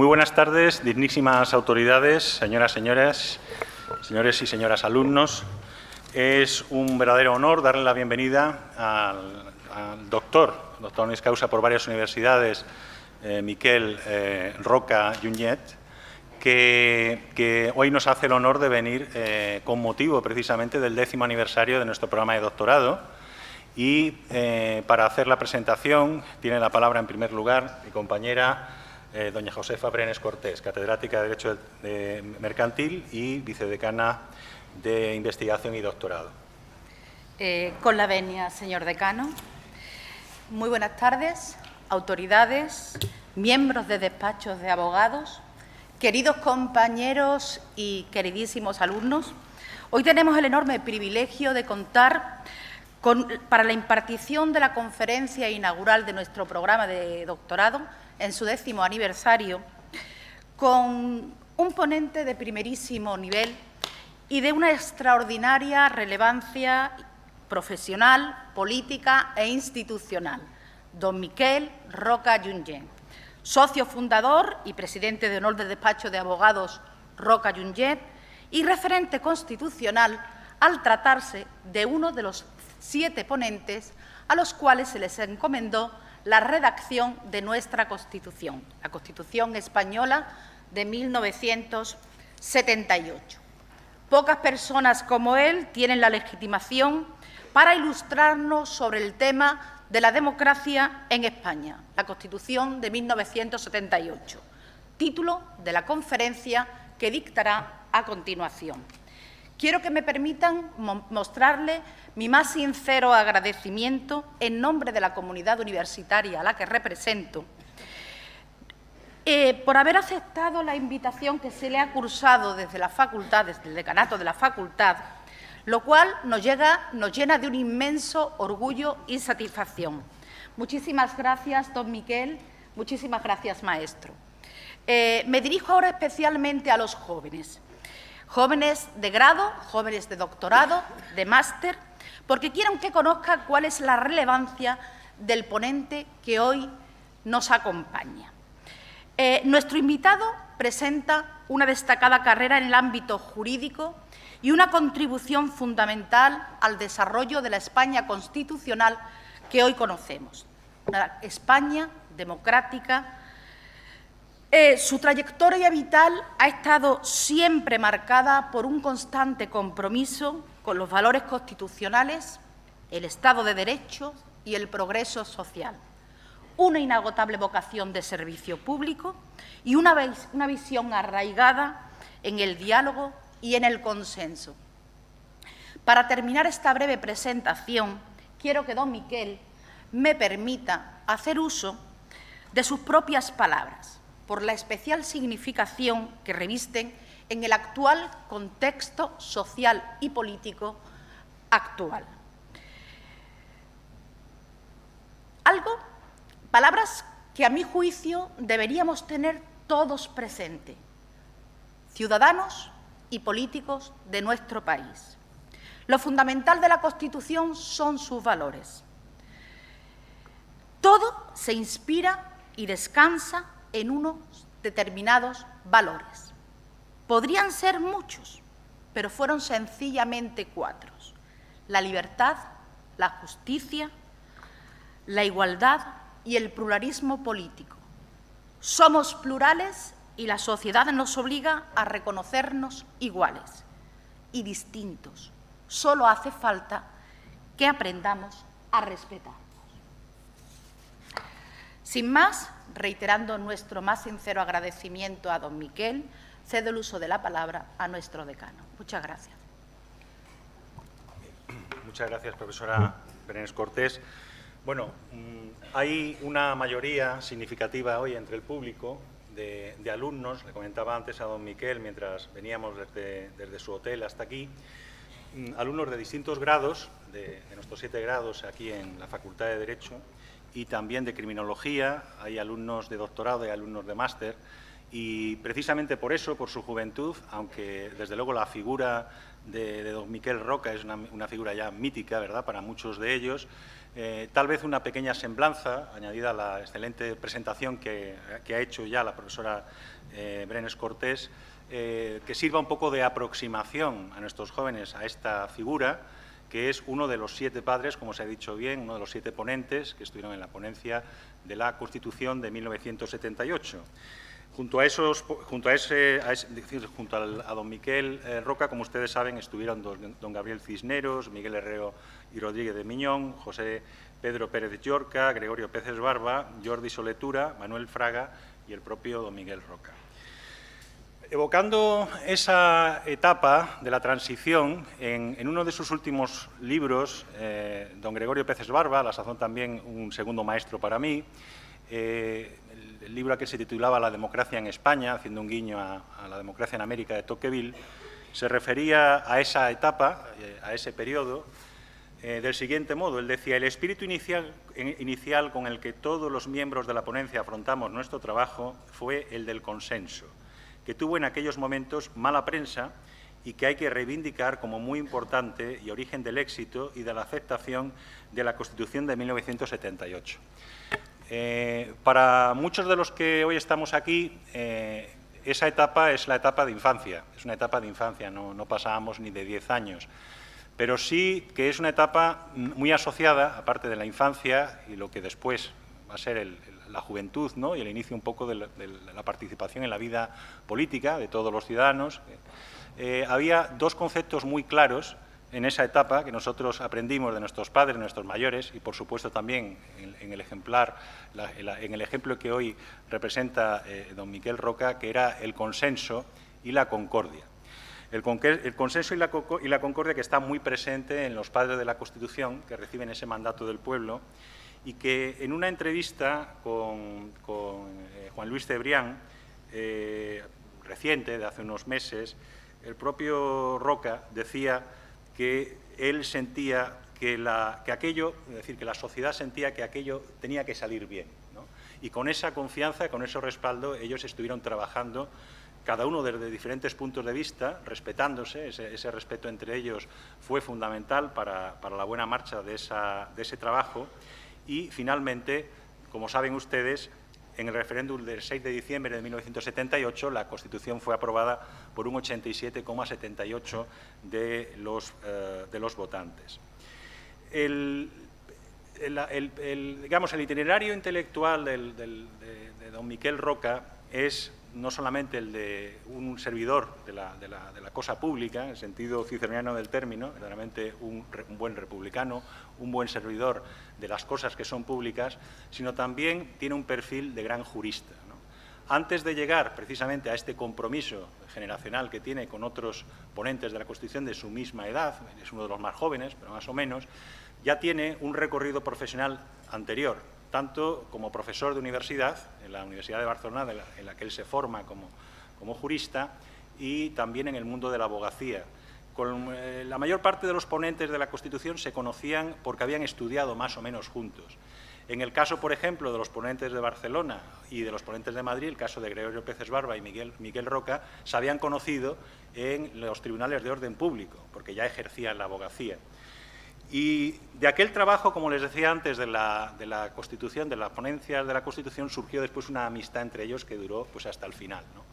buenas tardes, dignísimas autoridades, señoras, señores y señoras alumnos. Es un verdadero honor darle la bienvenida al doctor honoris causa por varias universidades, Miquel Roca Junyent, que hoy nos hace el honor de venir con motivo precisamente del 10º aniversario de nuestro programa de doctorado. Y para hacer la presentación tiene la palabra en primer lugar mi compañera doña Josefa Brenes Cortés, catedrática de Derecho Mercantil y vicedecana de Investigación y Doctorado. Con la venia, señor decano. Muy buenas tardes, autoridades, miembros de despachos de abogados, queridos compañeros y queridísimos alumnos. Hoy tenemos el enorme privilegio de contar para la impartición de la conferencia inaugural de nuestro programa de doctorado en su 10º aniversario, con un ponente de primerísimo nivel y de una extraordinaria relevancia profesional, política e institucional, don Miquel Roca Junyent, socio fundador y presidente de honor del despacho de abogados Roca Junyent y referente constitucional al tratarse de uno de los 7 ponentes a los cuales se les encomendó la redacción de nuestra Constitución, la Constitución española de 1978. Pocas personas como él tienen la legitimación para ilustrarnos sobre el tema de la democracia en España, la Constitución de 1978, título de la conferencia que dictará a continuación. Quiero que me permitan mostrarle mi más sincero agradecimiento en nombre de la comunidad universitaria a la que represento por haber aceptado la invitación que se le ha cursado desde la facultad, desde el decanato de la facultad, lo cual nos llena de un inmenso orgullo y satisfacción. Muchísimas gracias, don Miquel, muchísimas gracias, maestro. Me dirijo ahora especialmente a los jóvenes. Jóvenes de grado, jóvenes de doctorado, de máster, porque quiero que conozcan cuál es la relevancia del ponente que hoy nos acompaña. Nuestro invitado presenta una destacada carrera en el ámbito jurídico y una contribución fundamental al desarrollo de la España constitucional que hoy conocemos, una España democrática. Su trayectoria vital ha estado siempre marcada por un constante compromiso con los valores constitucionales, el Estado de Derecho y el progreso social, una inagotable vocación de servicio público y una visión arraigada en el diálogo y en el consenso. Para terminar esta breve presentación, quiero que don Miquel me permita hacer uso de sus propias palabras, por la especial significación que revisten en el actual contexto social y político actual. Palabras que a mi juicio deberíamos tener todos presentes, ciudadanos y políticos de nuestro país. Lo fundamental de la Constitución son sus valores. Todo se inspira y descansa en unos determinados valores. Podrían ser muchos, pero fueron sencillamente 4. La libertad, la justicia, la igualdad y el pluralismo político. Somos plurales y la sociedad nos obliga a reconocernos iguales y distintos. Solo hace falta que aprendamos a respetarnos. Sin más, reiterando nuestro más sincero agradecimiento a don Miquel, cedo el uso de la palabra a nuestro decano. Muchas gracias. Muchas gracias, profesora Brenes Cortés. Bueno, hay una mayoría significativa hoy entre el público de alumnos, le comentaba antes a don Miquel mientras veníamos desde su hotel hasta aquí, alumnos de distintos grados, de nuestros 7 grados aquí en la Facultad de Derecho, y también de Criminología, hay alumnos de doctorado y alumnos de máster, Y precisamente por eso, por su juventud, aunque desde luego la figura de don Miquel Roca es una figura ya mítica, ¿verdad?, para muchos de ellos, tal vez una pequeña semblanza, añadida a la excelente presentación que ha hecho ya la profesora Brenes Cortés, que sirva un poco de aproximación a nuestros jóvenes a esta figura, que es uno de los 7 padres, como se ha dicho bien, uno de los 7 ponentes que estuvieron en la ponencia de la Constitución de 1978. Junto a don Miquel Roca, como ustedes saben, estuvieron don Gabriel Cisneros, Miguel Herrero y Rodríguez de Miñón, José Pedro Pérez Llorca, Gregorio Peces Barba, Jordi Soletura, Manuel Fraga y el propio don Miguel Roca. Evocando esa etapa de la transición, en uno de sus últimos libros, don Gregorio Peces Barba, a la sazón también un segundo maestro para mí, el libro que se titulaba La democracia en España, haciendo un guiño a la democracia en América de Tocqueville, se refería a esa etapa, a ese periodo, del siguiente modo. Él decía: el espíritu inicial con el que todos los miembros de la ponencia afrontamos nuestro trabajo fue el del consenso, que tuvo en aquellos momentos mala prensa y que hay que reivindicar como muy importante y origen del éxito y de la aceptación de la Constitución de 1978. Para muchos de los que hoy estamos aquí, esa etapa es la etapa de infancia, es una etapa de infancia, no pasábamos ni de 10 años, pero sí que es una etapa muy asociada, aparte de la infancia y lo que después va a ser la juventud, ¿no?, y el inicio un poco de la participación en la vida política de todos los ciudadanos. Había 2 conceptos muy claros en esa etapa que nosotros aprendimos de nuestros padres, de nuestros mayores, y por supuesto también en el ejemplo que hoy representa don Miquel Roca, que era el consenso y la concordia. El consenso y la concordia que está muy presente en los padres de la Constitución, que reciben ese mandato del pueblo, y que en una entrevista con Juan Luis Cebrián, reciente, de hace unos meses, el propio Roca decía que él sentía que aquello, es decir, que la sociedad sentía que aquello tenía que salir bien, ¿no? Y con esa confianza, con ese respaldo, ellos estuvieron trabajando, cada uno desde diferentes puntos de vista, respetándose. Ese respeto entre ellos fue fundamental para la buena marcha de ese trabajo. Y, finalmente, como saben ustedes, en el referéndum del 6 de diciembre de 1978, la Constitución fue aprobada por un 87,78% de los votantes. Digamos, el itinerario intelectual de don Miquel Roca es no solamente el de un servidor de la cosa pública, en el sentido ciceroniano del término, verdaderamente un buen republicano, un buen servidor de las cosas que son públicas, sino también tiene un perfil de gran jurista, ¿no? Antes de llegar precisamente a este compromiso generacional que tiene con otros ponentes de la Constitución de su misma edad, es uno de los más jóvenes, pero más o menos, ya tiene un recorrido profesional anterior, tanto como profesor de universidad, en la Universidad de Barcelona, en la que él se forma como jurista, y también en el mundo de la abogacía. La mayor parte de los ponentes de la Constitución se conocían porque habían estudiado más o menos juntos. En el caso, por ejemplo, de los ponentes de Barcelona y de los ponentes de Madrid, el caso de Gregorio Peces Barba y Miguel Roca, se habían conocido en los tribunales de orden público, porque ya ejercían la abogacía. Y de aquel trabajo, como les decía antes, de la Constitución, de las ponencias de la Constitución, surgió después una amistad entre ellos que duró pues hasta el final, ¿no?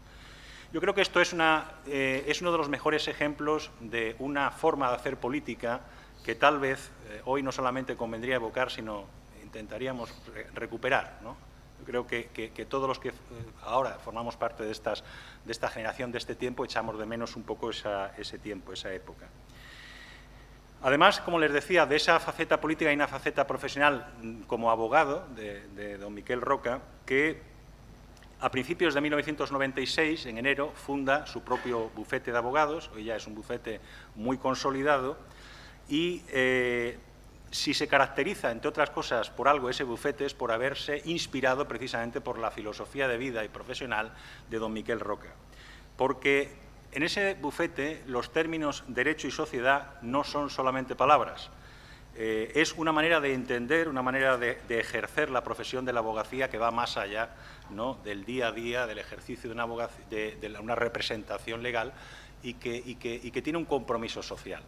Yo creo que esto es uno de los mejores ejemplos de una forma de hacer política que tal vez hoy no solamente convendría evocar, sino intentaríamos recuperar, ¿no? Yo creo que todos los que ahora formamos parte de esta generación, de este tiempo, echamos de menos un poco ese tiempo, esa época. Además, como les decía, de esa faceta política y una faceta profesional como abogado de don Miquel Roca, que a principios de 1996, en enero, funda su propio bufete de abogados. Hoy ya es un bufete muy consolidado y si se caracteriza, entre otras cosas, por algo ese bufete, es por haberse inspirado precisamente por la filosofía de vida y profesional de don Miquel Roca. Porque en ese bufete los términos derecho y sociedad no son solamente palabras. Es una manera de entender, una manera de ejercer la profesión de la abogacía que va más allá, ¿no?, del día a día, del ejercicio de una representación legal y que tiene un compromiso social.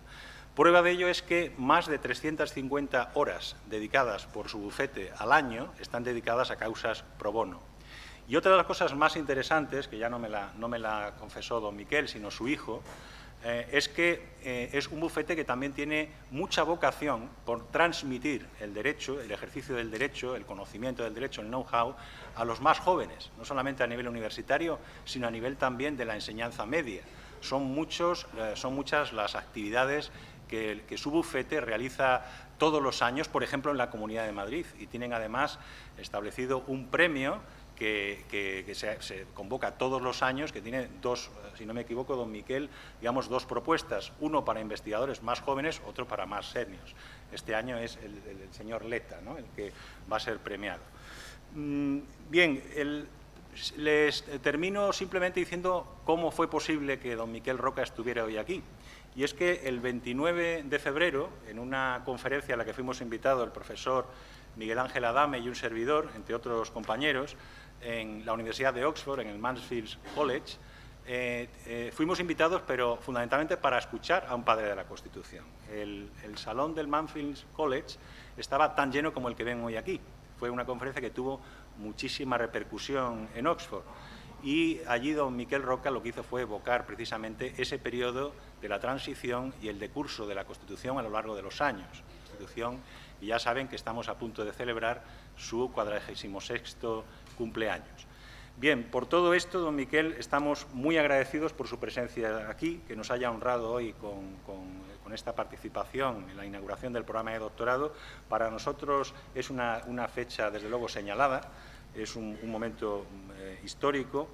Prueba de ello es que más de 350 horas dedicadas por su bufete al año están dedicadas a causas pro bono. Y otra de las cosas más interesantes, que ya no me la confesó don Miquel, sino su hijo, es que es un bufete que también tiene mucha vocación por transmitir el derecho, el ejercicio del derecho, el conocimiento del derecho, el know-how, a los más jóvenes, no solamente a nivel universitario, sino a nivel también de la enseñanza media. Son muchas las actividades que su bufete realiza todos los años, por ejemplo, en la Comunidad de Madrid, y tienen además establecido un premio que se convoca todos los años, que tiene dos, si no me equivoco, don Miquel, digamos, dos propuestas, uno para investigadores más jóvenes, otro para más seniors. Este año es el señor Leta, ¿no?, el que va a ser premiado. Bien, les termino simplemente diciendo cómo fue posible que don Miquel Roca estuviera hoy aquí. Y es que el 29 de febrero, en una conferencia a la que fuimos invitados el profesor Miguel Ángel Adame y un servidor, entre otros compañeros, en la Universidad de Oxford, en el Mansfield College, fuimos invitados, pero fundamentalmente para escuchar a un padre de la Constitución. El salón del Mansfield College estaba tan lleno como el que ven hoy aquí. Fue una conferencia que tuvo muchísima repercusión en Oxford. Y allí don Miquel Roca lo que hizo fue evocar precisamente ese periodo de la transición y el decurso de la Constitución a lo largo de los años. Constitución, y ya saben que estamos a punto de celebrar su 46º cumpleaños. Bien, por todo esto, don Miquel, estamos muy agradecidos por su presencia aquí, que nos haya honrado hoy con esta participación en la inauguración del programa de doctorado. Para nosotros es una fecha, desde luego, señalada, es un momento histórico.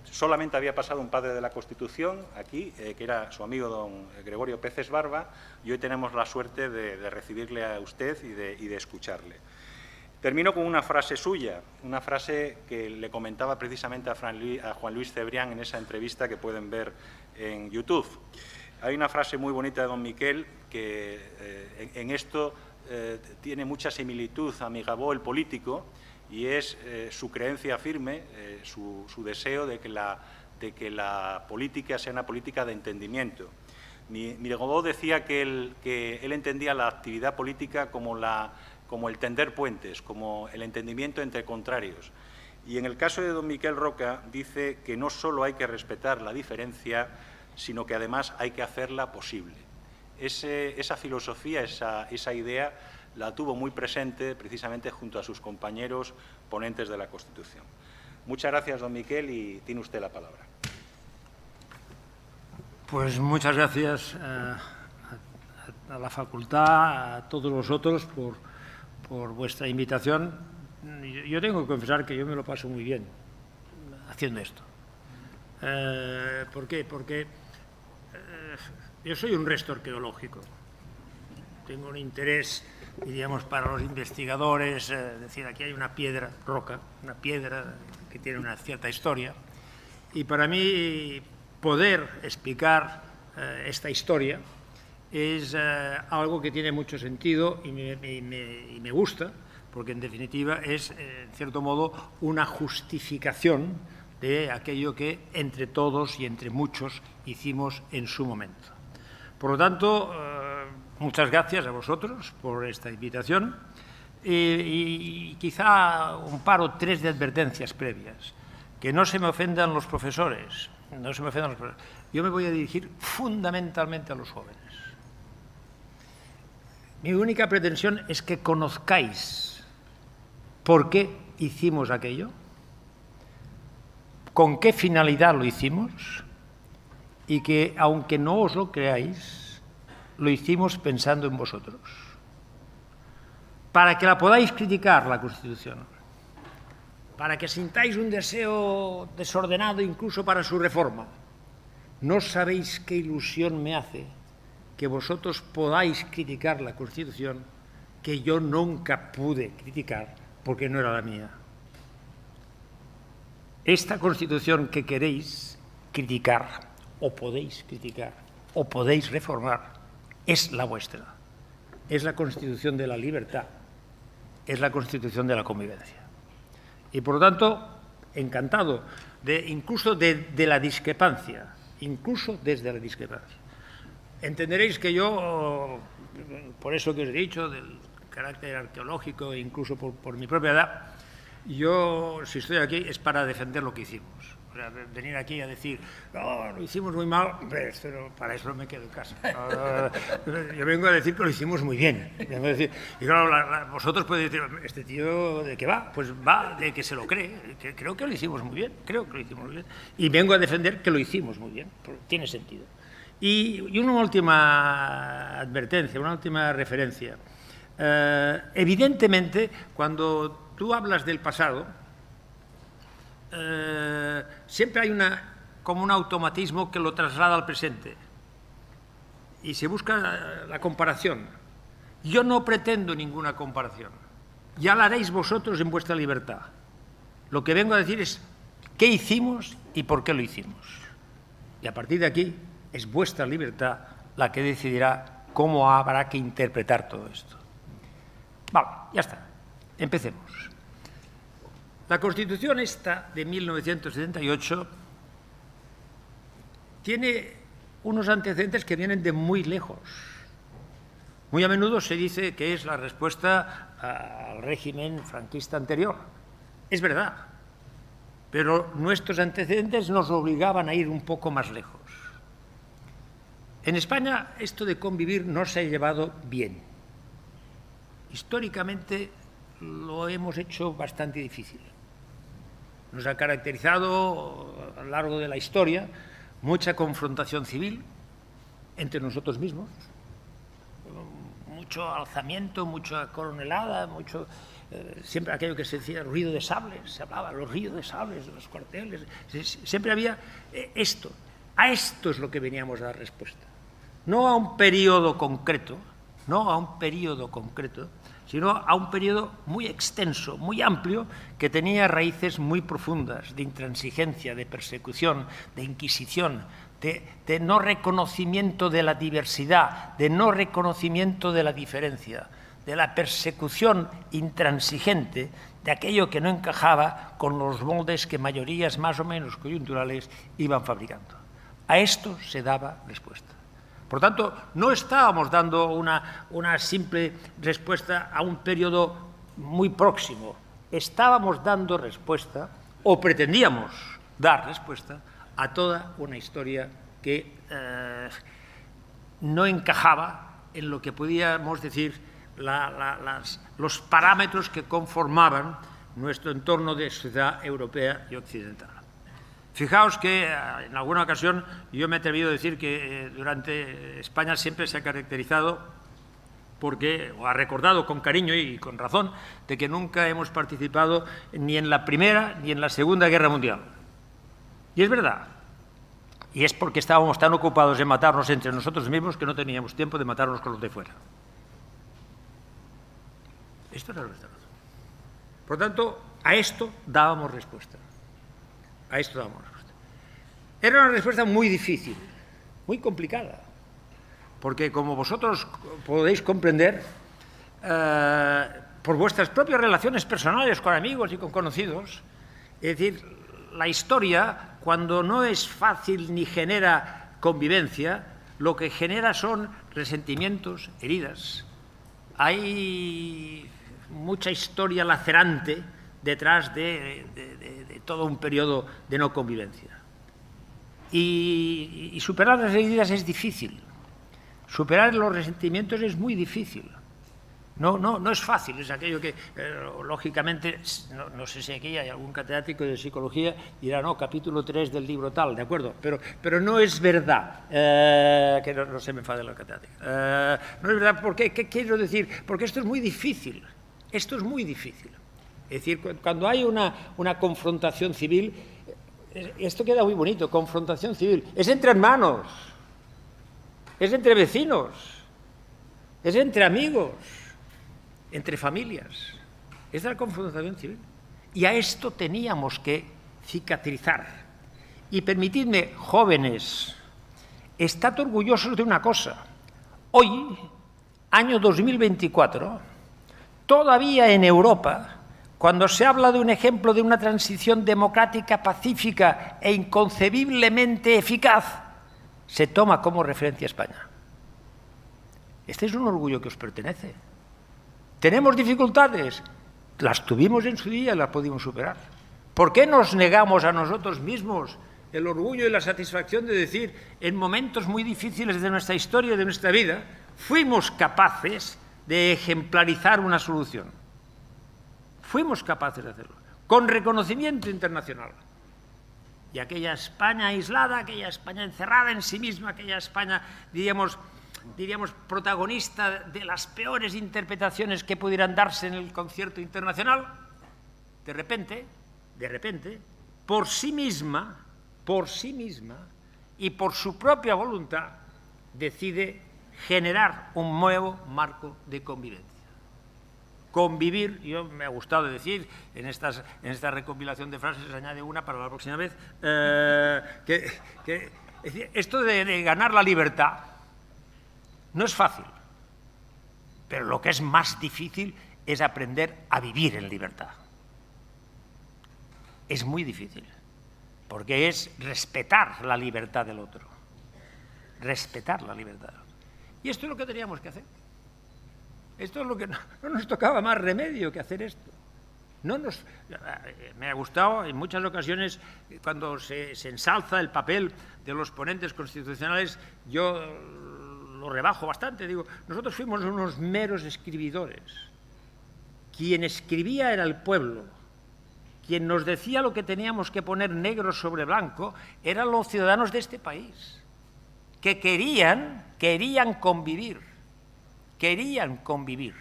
Solamente había pasado un padre de la Constitución aquí, que era su amigo don Gregorio Peces Barba, y hoy tenemos la suerte de recibirle a usted y de escucharle. Termino con una frase suya, una frase que le comentaba precisamente a Juan Luis Cebrián en esa entrevista que pueden ver en YouTube. Hay una frase muy bonita de don Miquel que en esto tiene mucha similitud a Mirabeau el político, y es su creencia firme, su deseo de que la política sea una política de entendimiento. Mirabeau decía que él entendía la actividad política como el tender puentes, como el entendimiento entre contrarios. Y en el caso de don Miquel Roca dice que no solo hay que respetar la diferencia, sino que además hay que hacerla posible. Esa filosofía, esa idea, la tuvo muy presente precisamente junto a sus compañeros ponentes de la Constitución. Muchas gracias, don Miquel, y tiene usted la palabra. Pues muchas gracias a la facultad, a todos vosotros por vuestra invitación. Yo tengo que confesar que yo me lo paso muy bien haciendo esto. ¿Por qué? Porque yo soy un resto arqueológico. Tengo un interés, diríamos, para los investigadores, es decir, aquí hay una piedra, roca, una piedra que tiene una cierta historia, y para mí poder explicar esta historia es algo que tiene mucho sentido y me gusta, porque en definitiva es, en cierto modo, una justificación de aquello que entre todos y entre muchos hicimos en su momento. Por lo tanto, muchas gracias a vosotros por esta invitación y quizá un par o tres de advertencias previas. Que no se me ofendan los profesores, no se me ofendan los profesores. Yo me voy a dirigir fundamentalmente a los jóvenes. Mi única pretensión es que conozcáis por qué hicimos aquello, con qué finalidad lo hicimos y que, aunque no os lo creáis, lo hicimos pensando en vosotros. Para que la podáis criticar, la Constitución, para que sintáis un deseo desordenado incluso para su reforma. No sabéis qué ilusión me hace que vosotros podáis criticar la Constitución que yo nunca pude criticar porque no era la mía. Esta Constitución que queréis criticar, o podéis reformar, es la vuestra. es la Constitución de la libertad, es la Constitución de la convivencia. Y, por lo tanto, encantado incluso de la discrepancia, incluso desde la discrepancia. Entenderéis que yo, por eso que os he dicho, del carácter arqueológico e incluso por mi propia edad, yo, si estoy aquí, es para defender lo que hicimos. O sea, venir aquí a decir, no, lo hicimos muy mal, pero para eso me quedo en casa. Yo vengo a decir que lo hicimos muy bien. Vengo a decir, y claro, vosotros podéis decir, ¿este tío de qué va? Pues va de que se lo cree, que creo que lo hicimos muy bien, creo que lo hicimos muy bien. Y vengo a defender que lo hicimos muy bien, tiene sentido. Y una última advertencia, una última referencia. Evidentemente, cuando tú hablas del pasado, siempre hay como un automatismo que lo traslada al presente y se busca la comparación. Yo no pretendo ninguna comparación, ya la haréis vosotros en vuestra libertad. Lo que vengo a decir es qué hicimos y por qué lo hicimos, y a partir de aquí es vuestra libertad la que decidirá cómo habrá que interpretar todo esto. Vale, ya está, empecemos. La Constitución esta de 1978 tiene unos antecedentes que vienen de muy lejos. Muy a menudo se dice que es la respuesta al régimen franquista anterior. Es verdad, pero nuestros antecedentes nos obligaban a ir un poco más lejos. En España esto de convivir no se ha llevado bien. Históricamente lo hemos hecho bastante difícil. Nos ha caracterizado a lo largo de la historia mucha confrontación civil entre nosotros mismos, mucho alzamiento, mucha coronelada, siempre aquello que se decía ruido de sables, se hablaba los ruidos de sables, de los cuarteles, siempre había esto. A esto es lo que veníamos a dar respuesta. No a un periodo concreto, sino a un periodo muy extenso, muy amplio, que tenía raíces muy profundas de intransigencia, de persecución, de inquisición, de no reconocimiento de la diversidad, de no reconocimiento de la diferencia, de la persecución intransigente de aquello que no encajaba con los moldes que mayorías más o menos coyunturales iban fabricando. A esto se daba respuesta. Por tanto, no estábamos dando una simple respuesta a un periodo muy próximo. Estábamos dando respuesta, o pretendíamos dar respuesta, a toda una historia que no encajaba en lo que podíamos decir los parámetros que conformaban nuestro entorno de sociedad europea y occidental. Fijaos que en alguna ocasión yo me he atrevido a decir que durante España siempre se ha caracterizado o ha recordado con cariño y con razón, de que nunca hemos participado ni en la Primera ni en la Segunda Guerra Mundial. Y es verdad. Y es porque estábamos tan ocupados en matarnos entre nosotros mismos que no teníamos tiempo de matarnos con los de fuera. Esto era nuestra razón. Por tanto, a esto dábamos respuesta. A esto dábamos respuesta. Era una respuesta muy difícil, muy complicada, porque como vosotros podéis comprender, por vuestras propias relaciones personales con amigos y con conocidos, es decir, la historia, cuando no es fácil ni genera convivencia, lo que genera son resentimientos, heridas. Hay mucha historia lacerante detrás de todo un periodo de no convivencia. Y superar las heridas es difícil. Superar los resentimientos es muy difícil. No es fácil, es aquello que, lógicamente, no sé si aquí hay algún catedrático de psicología y dirá, no, capítulo 3 del libro tal, ¿de acuerdo? Pero no es verdad, que no se me enfade la catedrática. No es verdad, ¿por qué? ¿Qué quiero decir? Porque esto es muy difícil, esto es muy difícil. Es decir, cuando hay una confrontación civil, esto queda muy bonito, confrontación civil, es entre hermanos, es entre vecinos, es entre amigos, entre familias. Es la confrontación civil. Y a esto teníamos que cicatrizar. Y permitidme, jóvenes, estad orgullosos de una cosa. Hoy año 2024, todavía en Europa, cuando se habla de un ejemplo de una transición democrática, pacífica e inconcebiblemente eficaz, se toma como referencia España. Este es un orgullo que os pertenece. ¿Tenemos dificultades? Las tuvimos en su día y las pudimos superar. ¿Por qué nos negamos a nosotros mismos el orgullo y la satisfacción de decir, en momentos muy difíciles de nuestra historia y de nuestra vida, fuimos capaces de ejemplarizar una solución? Fuimos capaces de hacerlo, con reconocimiento internacional. Y aquella España aislada, aquella España encerrada en sí misma, aquella España, diríamos, protagonista de las peores interpretaciones que pudieran darse en el concierto internacional, de repente, por sí misma y por su propia voluntad, decide generar un nuevo marco de convivencia. Convivir, yo me ha gustado decir, en esta recopilación de frases añade una para la próxima vez, es decir, esto de ganar la libertad no es fácil, pero lo que es más difícil es aprender a vivir en libertad. Es muy difícil, porque es respetar la libertad del otro, respetar la libertad. Y esto es lo que teníamos que hacer. Esto es lo que no nos tocaba más remedio que hacer esto. Me ha gustado en muchas ocasiones cuando se ensalza el papel de los ponentes constitucionales, yo lo rebajo bastante, digo, nosotros fuimos unos meros escribidores. Quien escribía era el pueblo. Quien nos decía lo que teníamos que poner negro sobre blanco eran los ciudadanos de este país, que querían convivir. Querían convivir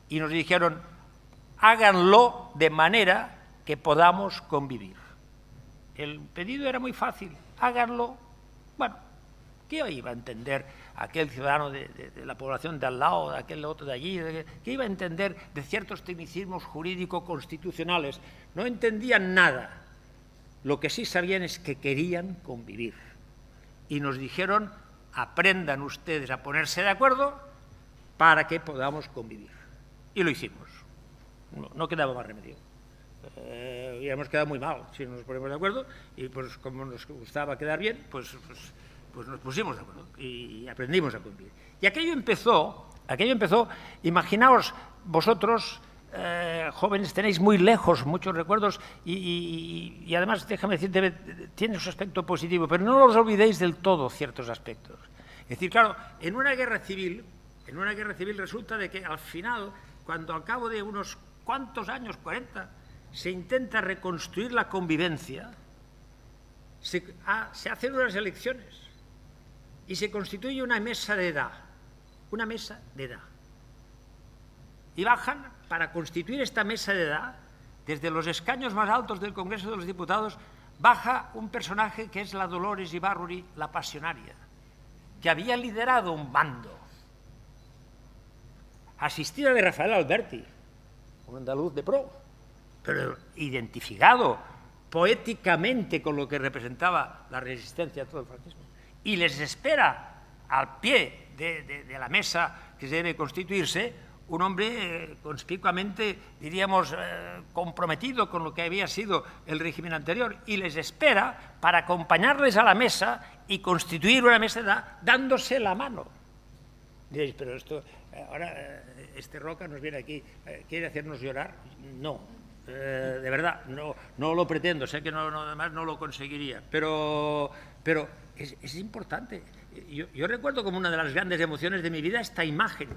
y nos dijeron, háganlo de manera que podamos convivir. El pedido era muy fácil, háganlo. Bueno, ¿qué iba a entender aquel ciudadano de la población de al lado, de aquel otro de allí? ¿Qué iba a entender de ciertos tecnicismos jurídico-constitucionales? No entendían nada. Lo que sí sabían es que querían convivir. Y nos dijeron, aprendan ustedes a ponerse de acuerdo para que podamos convivir. Y lo hicimos. No quedaba más remedio. Hubiéramos quedado muy mal si no nos ponemos de acuerdo, y pues como nos gustaba quedar bien, pues nos pusimos de acuerdo y aprendimos a convivir. Y aquello empezó, imaginaos vosotros, jóvenes, tenéis muy lejos muchos recuerdos y además, déjame decir, tiene su aspecto positivo, pero no los olvidéis del todo ciertos aspectos. Es decir, claro, en una guerra civil resulta de que al final, cuando al cabo de unos cuantos años, 40, se intenta reconstruir la convivencia, se hacen unas elecciones y se constituye una mesa de edad, Y bajan, para constituir esta mesa de edad, desde los escaños más altos del Congreso de los Diputados, baja un personaje que es la Dolores Ibárruri, la pasionaria, que había liderado un bando, asistida de Rafael Alberti, un andaluz de pro, pero identificado poéticamente con lo que representaba la resistencia a todo el franquismo. Y les espera al pie de la mesa que se debe constituirse un hombre conspicuamente, diríamos, comprometido con lo que había sido el régimen anterior, y les espera para acompañarles a la mesa y constituir una mesa de edad dándose la mano. Diréis, pero esto, ahora este Roca nos viene aquí, ¿quiere hacernos llorar? No, de verdad, no lo pretendo, sé que además no lo conseguiría, pero es importante. Yo recuerdo como una de las grandes emociones de mi vida esta imagen.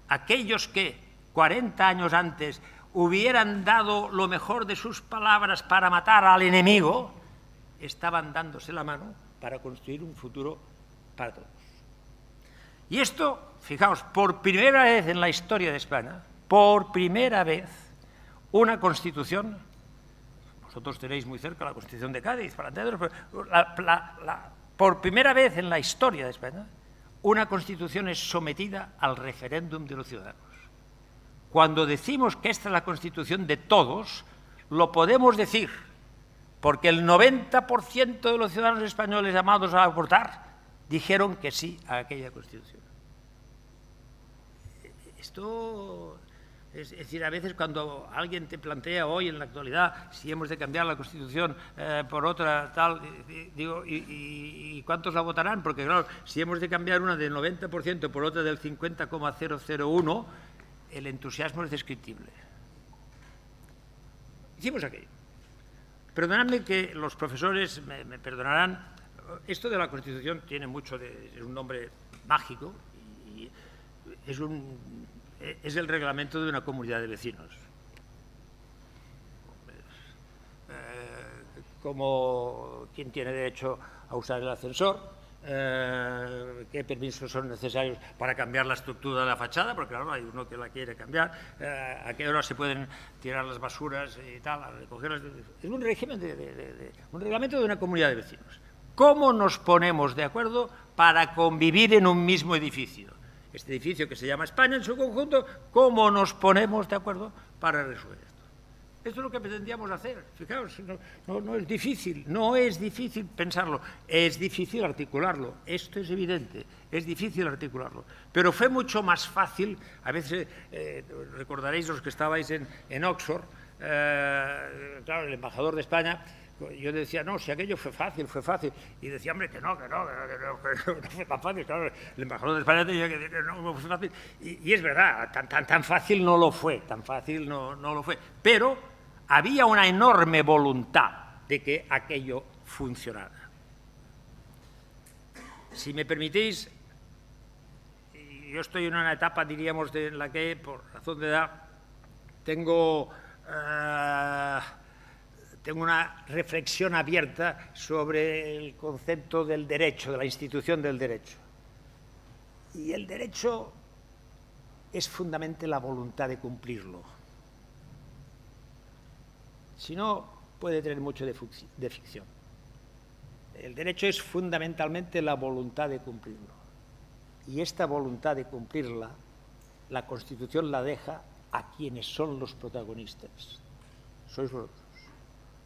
Aquellos que 40 años antes hubieran dado lo mejor de sus palabras para matar al enemigo, estaban dándose la mano para construir un futuro para todos. Y esto, fijaos, por primera vez en la historia de España, por primera vez, una Constitución, vosotros tenéis muy cerca la Constitución de Cádiz, para entenderos, por primera vez en la historia de España, una Constitución es sometida al referéndum de los ciudadanos. Cuando decimos que esta es la Constitución de todos, lo podemos decir, porque el 90% de los ciudadanos españoles llamados a votar dijeron que sí a aquella Constitución. Esto... Es decir, a veces cuando alguien te plantea hoy, en la actualidad, si hemos de cambiar la Constitución por otra tal, digo, ¿y cuántos la votarán? Porque, claro, si hemos de cambiar una del 90% por otra del 50,001, el entusiasmo es descriptible. Hicimos aquello. Perdonadme que los profesores me perdonarán. Esto de la Constitución tiene mucho de... es un nombre mágico y es el reglamento de una comunidad de vecinos. Como quién tiene derecho a usar el ascensor, qué permisos son necesarios para cambiar la estructura de la fachada, porque claro, hay uno que la quiere cambiar, a qué hora se pueden tirar las basuras y tal, a recogerlas. Es un régimen un reglamento de una comunidad de vecinos. ¿Cómo nos ponemos de acuerdo para convivir en un mismo edificio? Este edificio que se llama España en su conjunto, ¿cómo nos ponemos de acuerdo para resolver esto? Esto es lo que pretendíamos hacer. Fijaos, no es difícil, no es difícil pensarlo, es difícil articularlo. Esto es evidente, es difícil articularlo. Pero fue mucho más fácil, a veces recordaréis los que estabais en Oxford, claro, el embajador de España. Yo decía, no, si aquello fue fácil, y decía, hombre, que no fue tan fácil, claro, el embajador de España tenía que decir que no fue fácil, y es verdad, tan fácil no lo fue, pero había una enorme voluntad de que aquello funcionara. Si me permitís, yo estoy en una etapa, diríamos, en la que, por razón de edad, tengo una reflexión abierta sobre el concepto del derecho, de la institución del derecho. Y el derecho es fundamentalmente la voluntad de cumplirlo. Si no, puede tener mucho de ficción. El derecho es fundamentalmente la voluntad de cumplirlo. Y esta voluntad de cumplirla, la Constitución la deja a quienes son los protagonistas. Sois vosotros.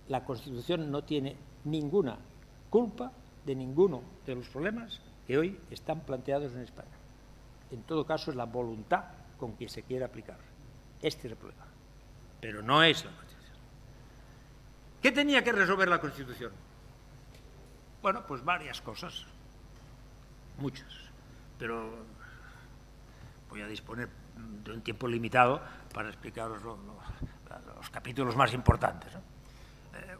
La Constitución no tiene ninguna culpa de ninguno de los problemas que hoy están planteados en España. En todo caso, es la voluntad con que se quiere aplicar. Este es el problema. Pero no es la Constitución. ¿Qué tenía que resolver la Constitución? Bueno, pues varias cosas. Muchas. Pero voy a disponer de un tiempo limitado para explicaros los capítulos más importantes, ¿no?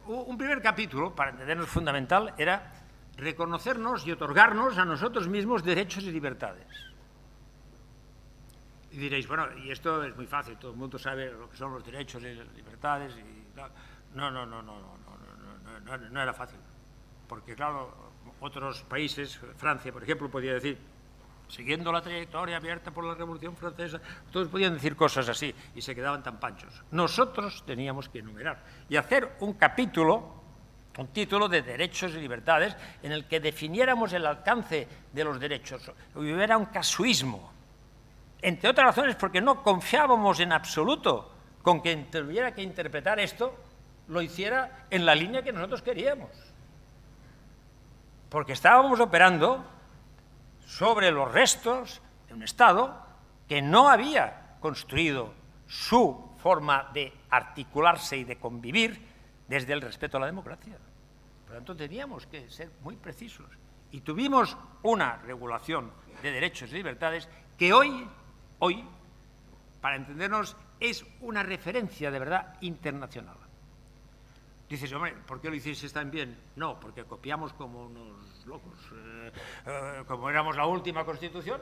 Un primer capítulo, para entendernos fundamental, era reconocernos y otorgarnos a nosotros mismos derechos y libertades. Y diréis, bueno, y esto es muy fácil, todo el mundo sabe lo que son los derechos y las libertades. Y tal. No era fácil. Porque, claro, otros países, Francia, por ejemplo, podía decir, siguiendo la trayectoria abierta por la Revolución Francesa, todos podían decir cosas así y se quedaban tan panchos. Nosotros teníamos que enumerar y hacer un capítulo, un título de derechos y libertades en el que definiéramos el alcance de los derechos. Hubiera un casuismo, entre otras razones porque no confiábamos en absoluto con que tuviera que interpretar esto, lo hiciera en la línea que nosotros queríamos. Porque estábamos operando sobre los restos de un Estado que no había construido su forma de articularse y de convivir desde el respeto a la democracia. Por lo tanto, teníamos que ser muy precisos. Y tuvimos una regulación de derechos y libertades que hoy, para entendernos, es una referencia de verdad internacional. Dices, hombre, ¿por qué lo hicisteis tan bien? No, porque copiamos como unos locos. Como éramos la última Constitución,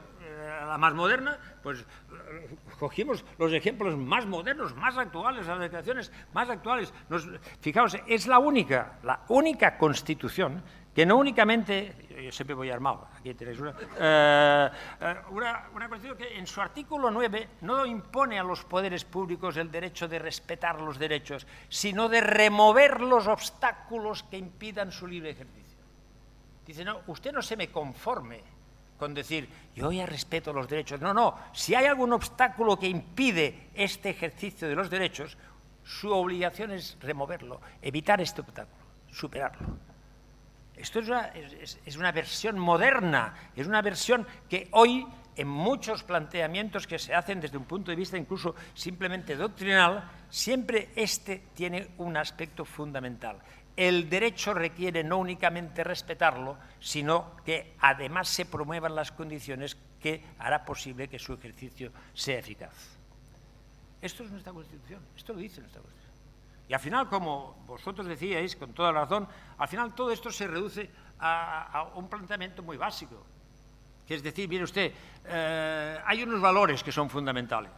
la más moderna, pues cogimos los ejemplos más modernos, más actuales, las declaraciones más actuales. Fijaos, es la única Constitución que no únicamente, yo siempre voy armado, aquí tenéis una Constitución que en su artículo 9 no impone a los poderes públicos el derecho de respetar los derechos, sino de remover los obstáculos que impidan su libre ejercicio. Dice, no, usted no se me conforme con decir, yo ya respeto los derechos. No, si hay algún obstáculo que impide este ejercicio de los derechos, su obligación es removerlo, evitar este obstáculo, superarlo. Esto es una versión moderna, es una versión que hoy en muchos planteamientos que se hacen desde un punto de vista incluso simplemente doctrinal, siempre tiene un aspecto fundamental. El derecho requiere no únicamente respetarlo, sino que además se promuevan las condiciones que hará posible que su ejercicio sea eficaz. Esto es nuestra Constitución, esto lo dice nuestra Constitución. Y al final, como vosotros decíais, con toda razón, al final todo esto se reduce a un planteamiento muy básico, que es decir, mire usted, hay unos valores que son fundamentales,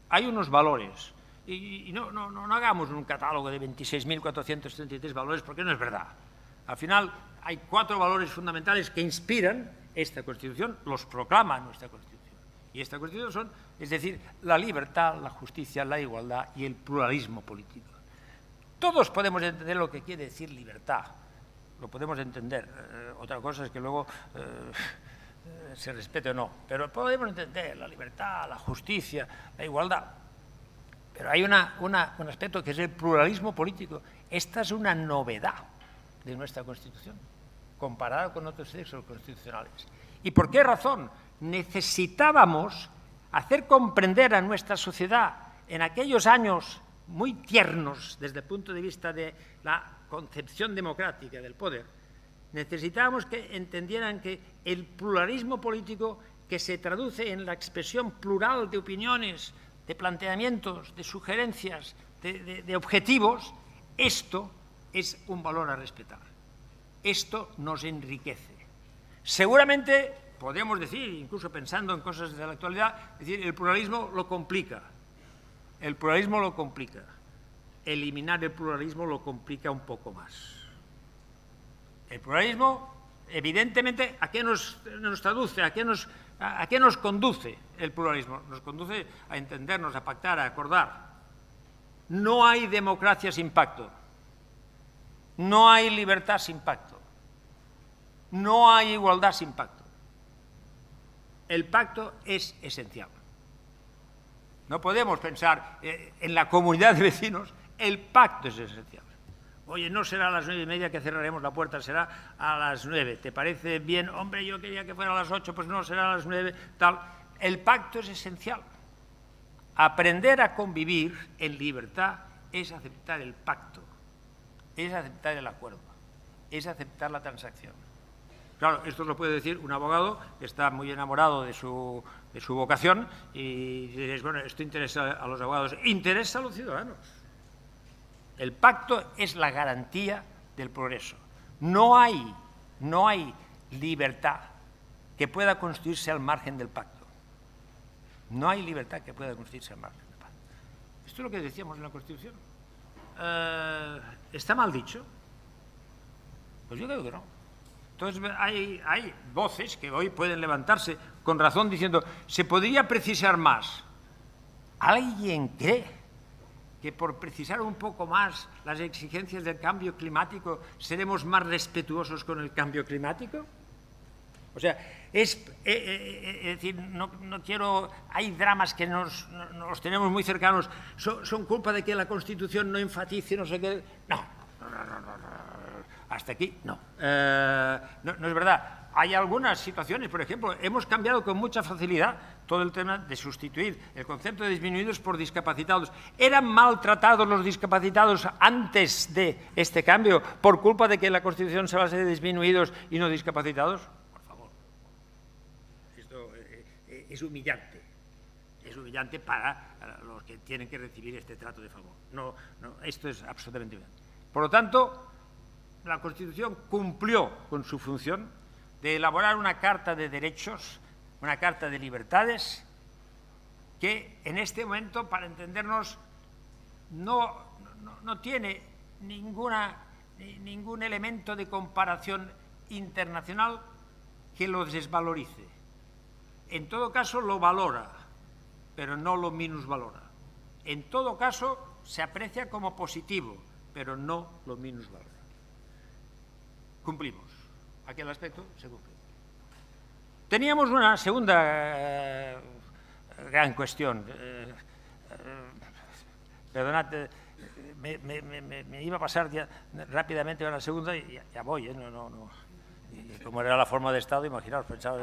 hay unos valores, y no hagamos un catálogo de 26.433 valores, porque no es verdad. Al final hay 4 valores fundamentales que inspiran esta Constitución, los proclama nuestra Constitución. Y esta Constitución son, es decir, la libertad, la justicia, la igualdad y el pluralismo político. Todos podemos entender lo que quiere decir libertad, lo podemos entender. Otra cosa es que luego se respete o no, pero podemos entender la libertad, la justicia, la igualdad. Pero hay un aspecto que es el pluralismo político. Esta es una novedad de nuestra Constitución, comparada con otros textos constitucionales. ¿Y por qué razón? Necesitábamos hacer comprender a nuestra sociedad en aquellos años muy tiernos desde el punto de vista de la concepción democrática del poder, necesitábamos que entendieran que el pluralismo político, que se traduce en la expresión plural de opiniones, de planteamientos, de sugerencias, de objetivos, esto es un valor a respetar. Esto nos enriquece. Seguramente podemos decir, incluso pensando en cosas de la actualidad, decir, el pluralismo lo complica. El pluralismo lo complica. Eliminar el pluralismo lo complica un poco más. El pluralismo, evidentemente, ¿a qué nos traduce? ¿A qué nos conduce el pluralismo? Nos conduce a entendernos, a pactar, a acordar. No hay democracia sin pacto. No hay libertad sin pacto. No hay igualdad sin pacto. El pacto es esencial. No podemos pensar en la comunidad de vecinos, el pacto es esencial. Oye, no será a las 9:30 que cerraremos la puerta, será a las 9. ¿Te parece bien? Hombre, yo quería que fuera a las 8, pues no, será a las 9, tal. El pacto es esencial. Aprender a convivir en libertad es aceptar el pacto, es aceptar el acuerdo, es aceptar la transacción. Claro, esto lo puede decir un abogado que está muy enamorado de su vocación y diréis, bueno, esto interesa a los abogados, interesa a los ciudadanos. El pacto es la garantía del progreso. No hay libertad que pueda construirse al margen del pacto. No hay libertad que pueda construirse al margen del pacto. Esto es lo que decíamos en la Constitución. ¿Está mal dicho? Pues yo creo que no. Entonces hay voces que hoy pueden levantarse con razón diciendo, ¿se podría precisar más? ¿Alguien cree que por precisar un poco más las exigencias del cambio climático seremos más respetuosos con el cambio climático? O sea, es decir, no quiero... Hay dramas que nos tenemos muy cercanos, son culpa de que la Constitución no enfatice, no sé qué... No. Hasta aquí, no. No es verdad. Hay algunas situaciones, por ejemplo, hemos cambiado con mucha facilidad todo el tema de sustituir el concepto de disminuidos por discapacitados. ¿Eran maltratados los discapacitados antes de este cambio por culpa de que la Constitución se base de disminuidos y no discapacitados? Por favor. Esto es humillante. Es humillante para los que tienen que recibir este trato de favor. No, esto es absolutamente humillante. Por lo tanto, la Constitución cumplió con su función de elaborar una carta de derechos, una carta de libertades, que en este momento, para entendernos, no tiene ningún elemento de comparación internacional que lo desvalorice. En todo caso, lo valora, pero no lo minusvalora. En todo caso, se aprecia como positivo, pero no lo minusvalora. Cumplimos. Aquel aspecto se cumple. Teníamos una segunda gran cuestión. Perdonad, me iba a pasar ya rápidamente a la segunda y ya voy. Y como era la forma de Estado, imaginaos, pensaba,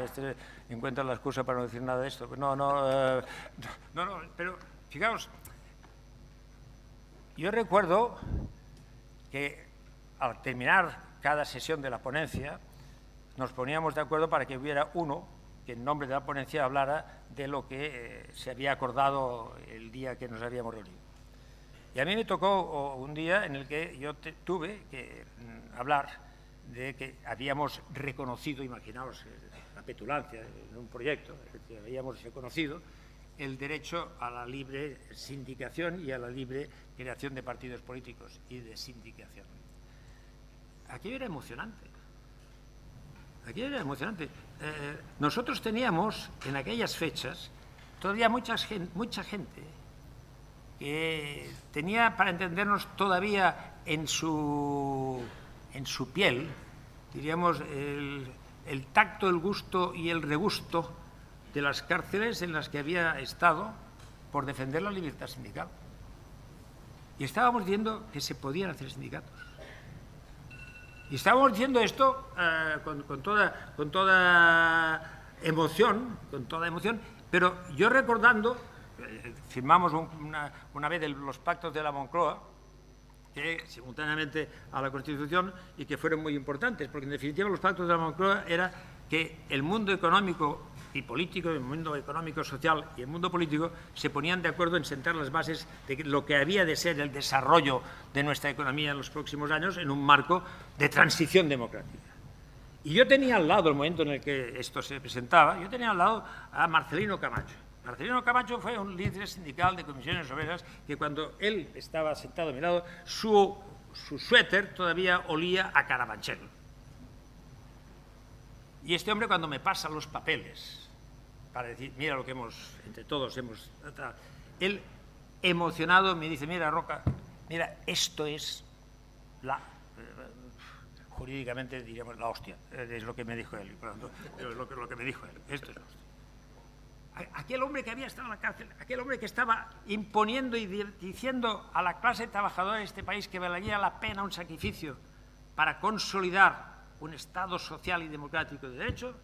encuentra la excusa para no decir nada de esto. No, pero fijaos, yo recuerdo que al terminar cada sesión de la ponencia nos poníamos de acuerdo para que hubiera uno que en nombre de la ponencia hablara de lo que se había acordado el día que nos habíamos reunido. Y a mí me tocó un día en el que yo tuve que hablar de que habíamos reconocido, imaginaos la petulancia en un proyecto, que habíamos reconocido el derecho a la libre sindicación y a la libre creación de partidos políticos y de sindicación. Aquello era emocionante. Aquello era emocionante. Nosotros teníamos en aquellas fechas todavía mucha gente que tenía, para entendernos, todavía en su piel, diríamos, el tacto, el gusto y el regusto de las cárceles en las que había estado por defender la libertad sindical. Y estábamos viendo que se podían hacer sindicatos. Y estábamos diciendo esto con toda emoción, pero yo recordando, firmamos una vez los pactos de la Moncloa, que simultáneamente a la Constitución, y que fueron muy importantes, porque en definitiva los pactos de la Moncloa era que el mundo económico y político, el mundo económico, social y el mundo político se ponían de acuerdo en sentar las bases de lo que había de ser el desarrollo de nuestra economía en los próximos años en un marco de transición democrática. Y yo tenía al lado, el momento en el que esto se presentaba, yo tenía al lado a Marcelino Camacho. Marcelino Camacho fue un líder sindical de comisiones obreras que cuando él estaba sentado a mi lado, su suéter todavía olía a Carabanchel. Y este hombre, cuando me pasa los papeles para decir, mira lo que entre todos hemos tratado, él, emocionado, me dice, mira, Roca, mira, esto es jurídicamente diríamos la hostia, es lo que me dijo él, por lo tanto, lo que me dijo él, esto es la hostia. Aquel hombre que había estado en la cárcel, aquel hombre que estaba imponiendo y diciendo a la clase trabajadora de este país que valía la pena un sacrificio para consolidar un Estado social y democrático de derecho,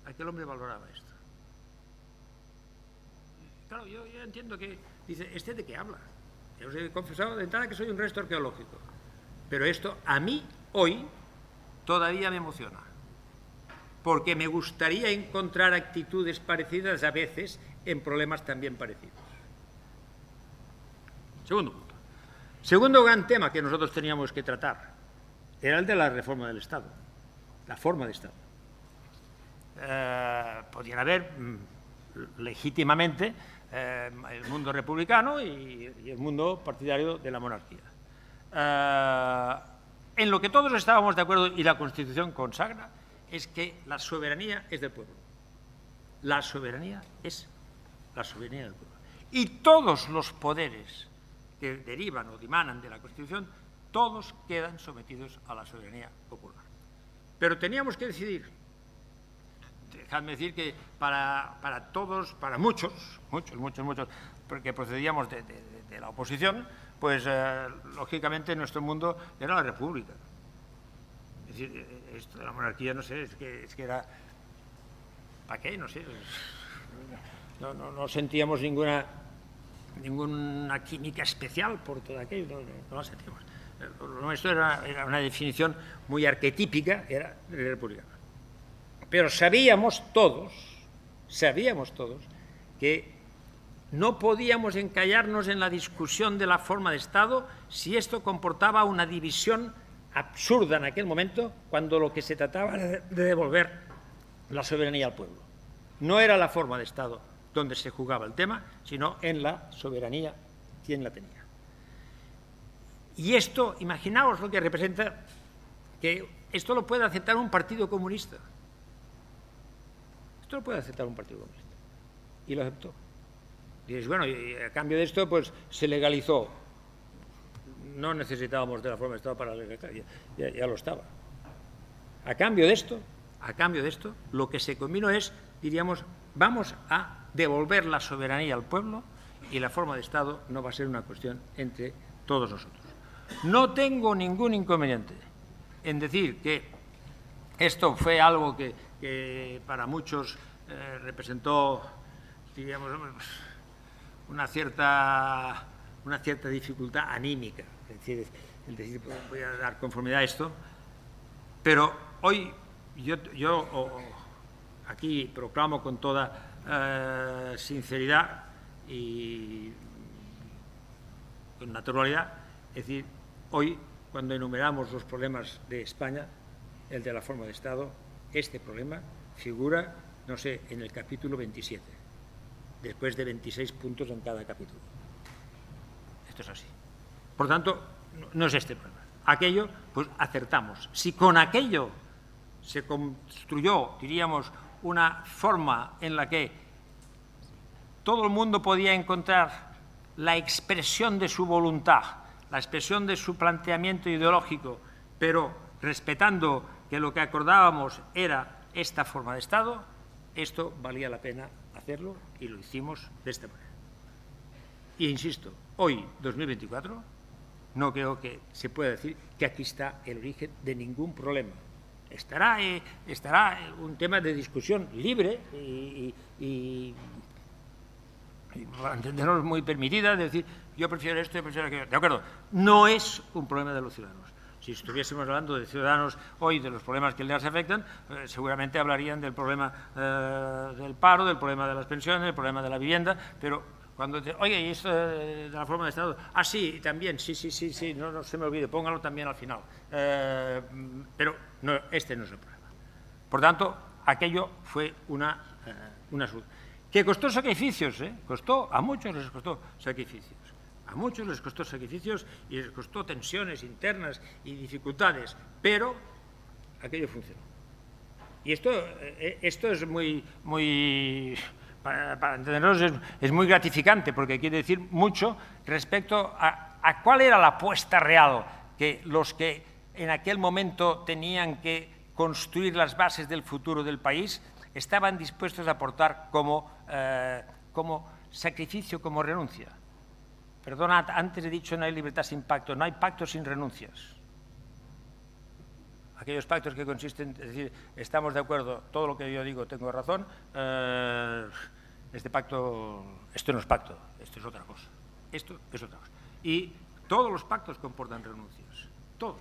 aquel hombre valoraba esto. Claro, yo entiendo que dice, ¿este de qué habla? Yo os he confesado de entrada que soy un resto arqueológico, pero esto a mí hoy todavía me emociona, porque me gustaría encontrar actitudes parecidas a veces en problemas también parecidos. Segundo punto. Segundo gran tema que nosotros teníamos que tratar era el de la reforma del Estado, la forma de Estado. Podían haber legítimamente el mundo republicano y el mundo partidario de la monarquía. En lo que todos estábamos de acuerdo y la Constitución consagra es que la soberanía es del pueblo. La soberanía es la soberanía del pueblo. Y todos los poderes que derivan o dimanan de la Constitución, todos quedan sometidos a la soberanía popular. Pero teníamos que decidir. Dejadme decir que para todos, para muchos, porque procedíamos de la oposición, pues lógicamente nuestro mundo era la República. Es decir, esto de la monarquía, no sé, es que era... ¿Para qué? No sé. No sentíamos ninguna química especial por todo aquello, no la sentíamos. Lo nuestro era una definición muy arquetípica, era republicana. Pero sabíamos todos que no podíamos encallarnos en la discusión de la forma de Estado si esto comportaba una división absurda en aquel momento, cuando lo que se trataba era de devolver la soberanía al pueblo. No era la forma de Estado donde se jugaba el tema, sino en la soberanía, quién la tenía. Y esto, imaginaos lo que representa, que esto lo puede aceptar un partido comunista. Esto lo puede aceptar un partido comunista. Y lo aceptó. Y dices, bueno, y a cambio de esto, pues se legalizó. No necesitábamos de la forma de Estado para legalizar, ya lo estaba. A cambio de esto, lo que se combinó es, diríamos, vamos a devolver la soberanía al pueblo y la forma de Estado no va a ser una cuestión entre todos nosotros. No tengo ningún inconveniente en decir que Esto fue algo que para muchos representó, diríamos, una cierta dificultad anímica, es decir, el decir, voy a dar conformidad a esto, pero hoy yo aquí proclamo con toda sinceridad y con naturalidad, es decir, hoy cuando enumeramos los problemas de España, el de la forma de Estado, este problema figura, no sé, en el capítulo 27, después de 26 puntos en cada capítulo. Esto es así. Por tanto, no es este problema. Aquello, pues acertamos. Si con aquello se construyó, diríamos, una forma en la que todo el mundo podía encontrar la expresión de su voluntad, la expresión de su planteamiento ideológico, pero respetando que lo que acordábamos era esta forma de Estado, esto valía la pena hacerlo y lo hicimos de esta manera. Y insisto, hoy, 2024, no creo que se pueda decir que aquí está el origen de ningún problema. Estará un tema de discusión libre y para entendernos muy permitida, es decir, yo prefiero esto, yo prefiero aquello. De acuerdo, no es un problema de los ciudadanos. Si estuviésemos hablando de ciudadanos hoy, de los problemas que les afectan, seguramente hablarían del problema del paro, del problema de las pensiones, del problema de la vivienda, pero cuando oye, ¿y esto de la forma de Estado? Ah, sí, también, sí, no se me olvide, póngalo también al final. Pero no, este no es el problema. Por tanto, aquello fue una solución. Que costó sacrificios, costó, a muchos les costó sacrificios. A muchos les costó sacrificios y les costó tensiones internas y dificultades, pero aquello funcionó. Y esto es muy para entendernos, es muy gratificante, porque quiere decir mucho respecto a cuál era la apuesta real que los que en aquel momento tenían que construir las bases del futuro del país estaban dispuestos a aportar como sacrificio, como renuncia. Perdona, antes he dicho no hay libertad sin pacto, no hay pacto sin renuncias. Aquellos pactos que consisten, es decir, estamos de acuerdo, todo lo que yo digo tengo razón, este pacto, esto no es pacto, esto es otra cosa. Esto es otra cosa. Y todos los pactos comportan renuncias, todos.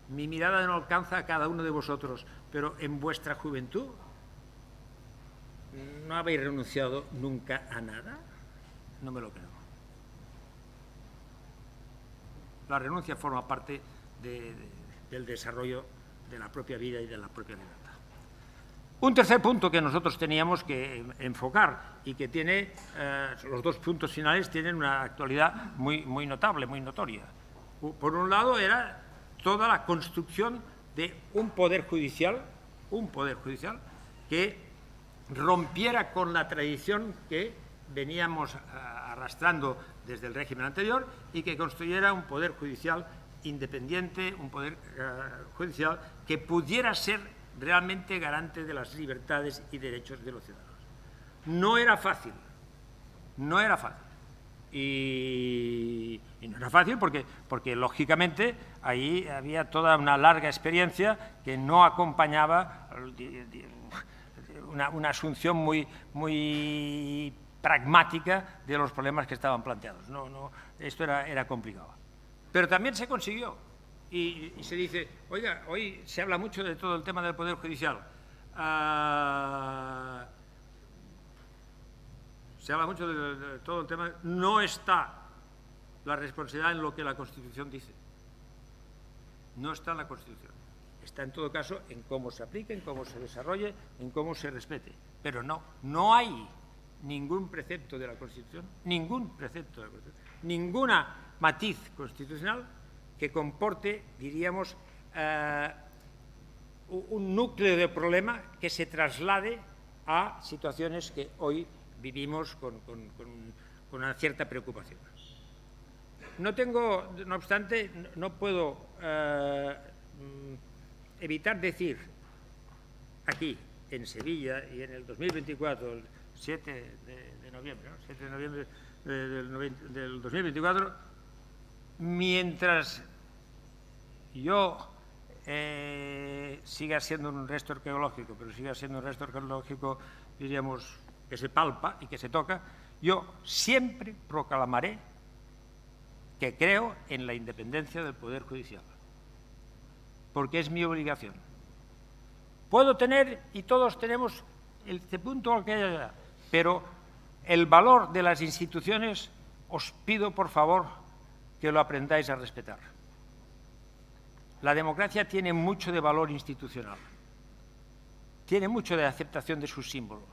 Mi mirada no alcanza a cada uno de vosotros, pero en vuestra juventud, ¿no habéis renunciado nunca a nada? No me lo creo. La renuncia forma parte del desarrollo de la propia vida y de la propia libertad. Un tercer punto que nosotros teníamos que enfocar y que tiene, los dos puntos finales tienen una actualidad muy notable, muy notoria. Por un lado era toda la construcción de un poder judicial que rompiera con la tradición que veníamos arrastrando desde el régimen anterior y que construyera un poder judicial independiente, un poder judicial que pudiera ser realmente garante de las libertades y derechos de los ciudadanos. No era fácil. Y no era fácil porque lógicamente ahí había toda una larga experiencia que no acompañaba una asunción muy pragmática de los problemas que estaban planteados. Esto era complicado. Pero también se consiguió. Y se dice, oiga, hoy se habla mucho de todo el tema del Poder Judicial. Se habla mucho de todo el tema. No está la responsabilidad en lo que la Constitución dice. No está en la Constitución. Está en todo caso en cómo se aplique, en cómo se desarrolle, en cómo se respete. Pero no hay ningún precepto de la Constitución, ninguna matiz constitucional que comporte, diríamos, un núcleo de problema que se traslade a situaciones que hoy vivimos con una cierta preocupación. No obstante, no puedo evitar decir aquí, en Sevilla, y en el 2024, el 7 de noviembre, ¿no? 7 de noviembre del 2024, mientras yo siga siendo un resto arqueológico, pero siga siendo un resto arqueológico, diríamos, que se palpa y que se toca, yo siempre proclamaré que creo en la independencia del Poder Judicial, porque es mi obligación. Puedo tener, y todos tenemos, este punto al que haya, pero el valor de las instituciones os pido, por favor, que lo aprendáis a respetar. La democracia tiene mucho de valor institucional, tiene mucho de aceptación de sus símbolos,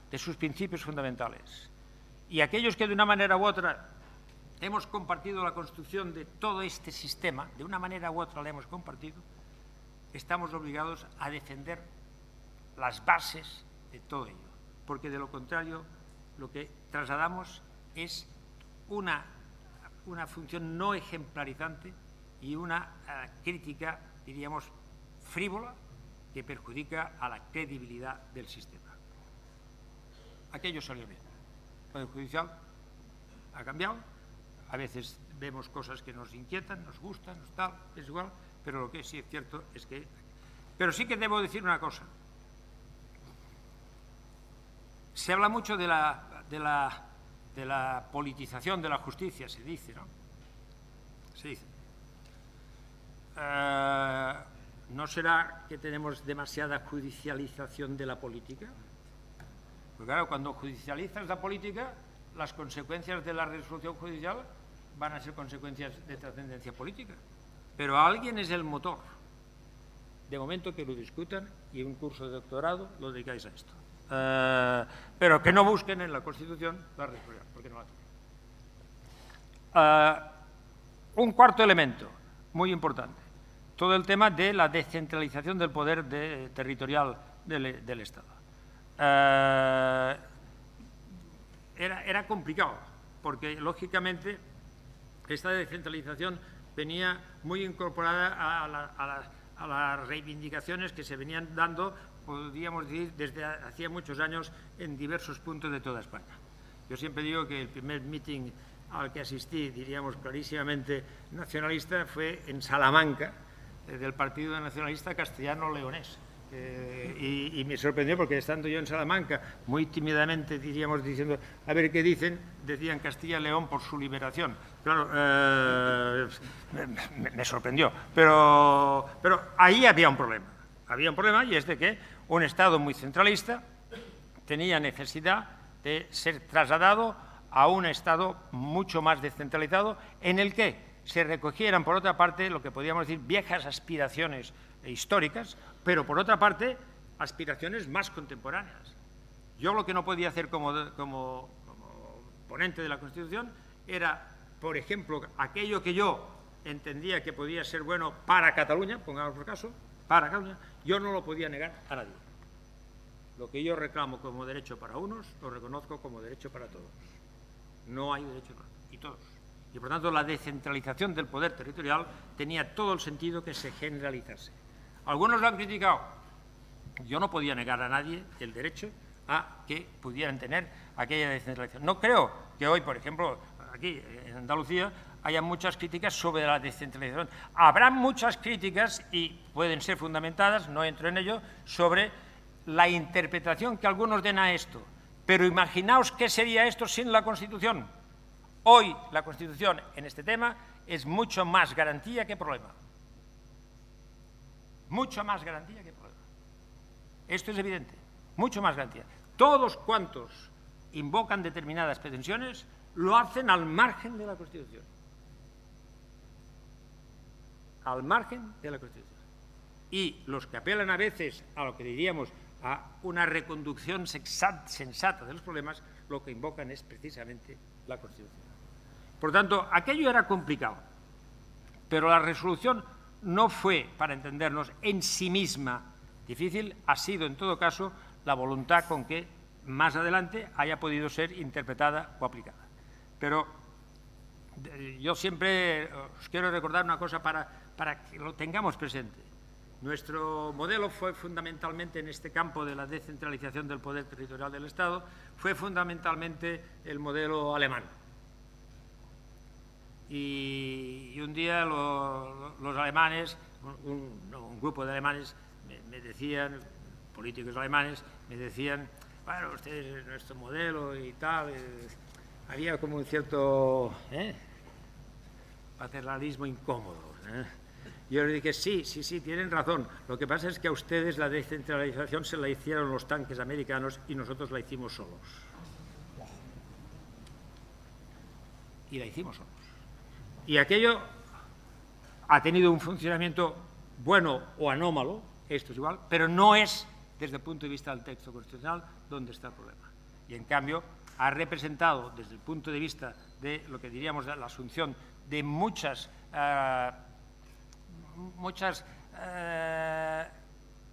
de sus principios fundamentales. Y aquellos que de una manera u otra hemos compartido la construcción de todo este sistema, de una manera u otra la hemos compartido, estamos obligados a defender las bases de todo ello, porque de lo contrario lo que trasladamos es una función no ejemplarizante y una crítica, diríamos, frívola, que perjudica a la credibilidad del sistema. Aquello salió bien. El Poder Judicial ha cambiado, a veces vemos cosas que nos inquietan, nos gustan, nos tal, es igual, pero lo que sí es cierto es que... Pero sí que debo decir una cosa. Se habla mucho de la politización de la justicia, se dice, ¿no? Se dice. ¿No será que tenemos demasiada judicialización de la política? Porque claro, cuando judicializas la política, las consecuencias de la resolución judicial van a ser consecuencias de trascendencia política. Pero alguien es el motor. De momento que lo discutan y un curso de doctorado lo dedicáis a esto. Pero que no busquen en la Constitución la resolución, porque no la tienen. Un cuarto elemento, muy importante. Todo el tema de la descentralización del poder territorial del Estado. Era complicado, porque lógicamente esta descentralización venía muy incorporada a las reivindicaciones que se venían dando, podríamos decir, desde hacía muchos años en diversos puntos de toda España. Yo siempre digo que el primer meeting al que asistí, diríamos clarísimamente nacionalista, fue en Salamanca, del Partido Nacionalista Castellano-Leonés. Y me sorprendió porque estando yo en Salamanca, muy tímidamente, diríamos, diciendo, a ver qué dicen, decían Castilla y León por su liberación. Claro, me sorprendió. Pero ahí había un problema. Había un problema y es de que un Estado muy centralista tenía necesidad de ser trasladado a un Estado mucho más descentralizado en el que se recogieran, por otra parte, lo que podríamos decir viejas aspiraciones históricas, pero por otra parte, aspiraciones más contemporáneas. Yo lo que no podía hacer como ponente de la Constitución era, por ejemplo, aquello que yo entendía que podía ser bueno para Cataluña, pongamos por caso, para Cataluña, yo no lo podía negar a nadie. Lo que yo reclamo como derecho para unos, lo reconozco como derecho para todos. No hay derecho para y todos. Y por tanto la descentralización del poder territorial tenía todo el sentido que se generalizase. Algunos lo han criticado. Yo no podía negar a nadie el derecho a que pudieran tener aquella descentralización. No creo que hoy, por ejemplo, aquí en Andalucía, haya muchas críticas sobre la descentralización. Habrá muchas críticas, y pueden ser fundamentadas, no entro en ello, sobre la interpretación que algunos den a esto. Pero imaginaos qué sería esto sin la Constitución. Hoy la Constitución en este tema es mucho más garantía que problema. Mucho más garantía que problema. Esto es evidente, mucho más garantía. Todos cuantos invocan determinadas pretensiones lo hacen al margen de la Constitución. Al margen de la Constitución. Y los que apelan a veces a lo que diríamos a una reconducción sensata de los problemas, lo que invocan es precisamente la Constitución. Por tanto, aquello era complicado, pero la resolución no fue, para entendernos, en sí misma difícil, ha sido en todo caso la voluntad con que más adelante haya podido ser interpretada o aplicada. Pero yo siempre os quiero recordar una cosa para que lo tengamos presente. Nuestro modelo fue fundamentalmente en este campo de la descentralización del poder territorial del Estado, fue fundamentalmente el modelo alemán. Y un día los alemanes, un grupo de alemanes me decían, políticos alemanes, me decían, bueno, usted es nuestro modelo y tal. Había como un cierto paternalismo incómodo. Yo le dije, sí, tienen razón. Lo que pasa es que a ustedes la descentralización se la hicieron los tanques americanos y nosotros la hicimos solos. Y la hicimos solos. Y aquello ha tenido un funcionamiento bueno o anómalo, esto es igual, pero no es, desde el punto de vista del texto constitucional, donde está el problema. Y, en cambio, ha representado, desde el punto de vista de lo que diríamos de la asunción de muchas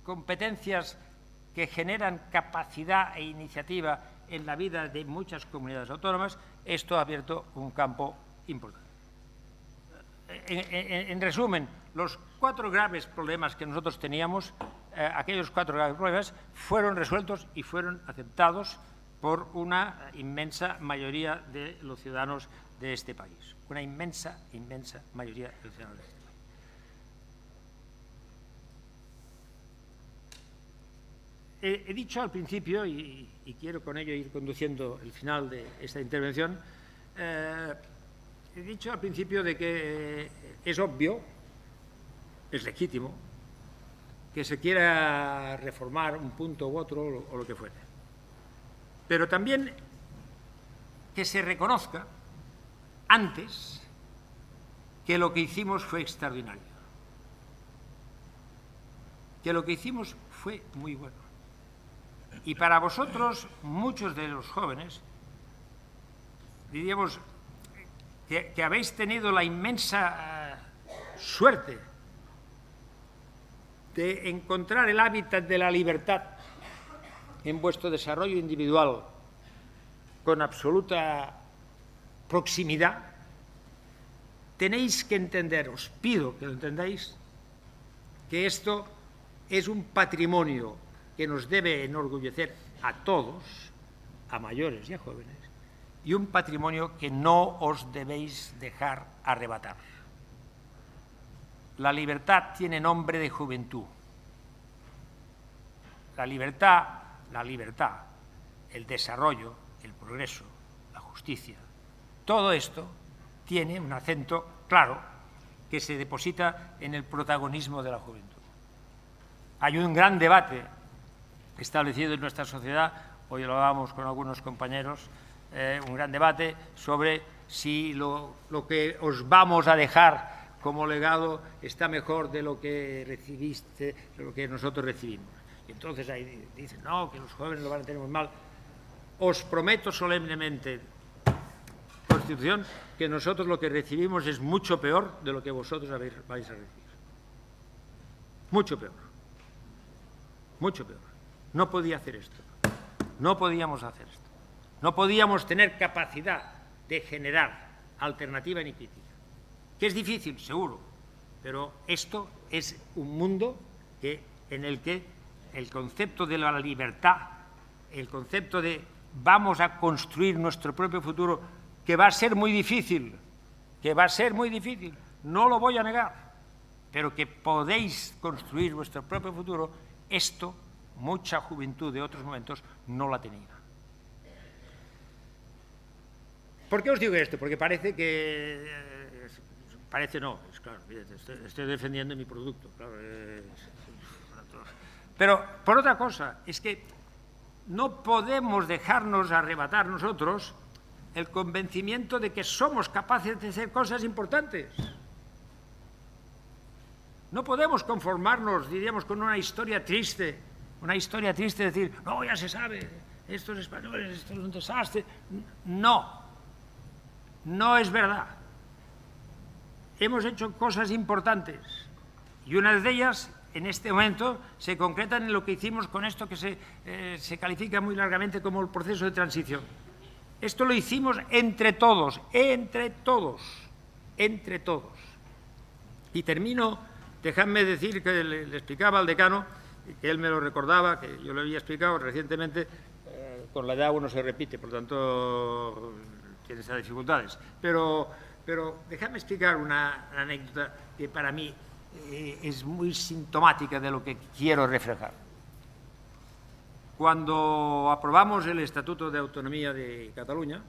competencias que generan capacidad e iniciativa en la vida de muchas comunidades autónomas, esto ha abierto un campo importante. En resumen, los 4 graves problemas que nosotros teníamos, aquellos 4 graves problemas, fueron resueltos y fueron aceptados por una inmensa mayoría de los ciudadanos de este país. Una inmensa mayoría de los ciudadanos de este país. He dicho al principio, y quiero con ello ir conduciendo el final de esta intervención, he dicho al principio de que es obvio, es legítimo, que se quiera reformar un punto u otro o lo que fuere. Pero también que se reconozca antes que lo que hicimos fue extraordinario, que lo que hicimos fue muy bueno. Y para vosotros, muchos de los jóvenes, diríamos que habéis tenido la inmensa suerte de encontrar el hábitat de la libertad en vuestro desarrollo individual con absoluta proximidad, tenéis que entender, os pido que lo entendáis, que esto es un patrimonio que nos debe enorgullecer a todos, a mayores y a jóvenes, y un patrimonio que no os debéis dejar arrebatar. La libertad tiene nombre de juventud. La libertad, el desarrollo, el progreso, la justicia, todo esto tiene un acento claro que se deposita en el protagonismo de la juventud. Hay un gran debate establecido en nuestra sociedad, hoy lo hablábamos con algunos compañeros, un gran debate sobre si lo que os vamos a dejar como legado está mejor de lo que recibiste, de lo que nosotros recibimos. Y entonces ahí dicen, no, que los jóvenes lo van a tener muy mal. Os prometo solemnemente, Constitución, que nosotros lo que recibimos es mucho peor de lo que vosotros vais a recibir. Mucho peor. Mucho peor. No podía hacer esto. No podíamos hacer esto. No podíamos tener capacidad de generar alternativa ni crítica. Que es difícil, seguro, pero esto es un mundo en el que el concepto de la libertad, el concepto de vamos a construir nuestro propio futuro, que va a ser muy difícil, no lo voy a negar, pero que podéis construir vuestro propio futuro, esto mucha juventud de otros momentos no la tenía. ¿Por qué os digo esto? Porque parece que... Parece no, es claro, estoy defendiendo mi producto. Claro, pero por otra cosa, es que no podemos dejarnos arrebatar nosotros el convencimiento de que somos capaces de hacer cosas importantes. No podemos conformarnos, diríamos, con una historia triste de decir, no, ya se sabe, estos españoles, esto es un desastre. No, no es verdad. Hemos hecho cosas importantes y unas de ellas, en este momento, se concretan en lo que hicimos con esto que se califica muy largamente como el proceso de transición. Esto lo hicimos entre todos. Y termino, dejadme decir que le explicaba al decano, que él me lo recordaba, que yo lo había explicado recientemente, con la edad uno se repite, por tanto tiene esas dificultades, pero pero déjame explicar una anécdota que para mí es muy sintomática de lo que quiero reflejar. Cuando aprobamos el Estatuto de Autonomía de Cataluña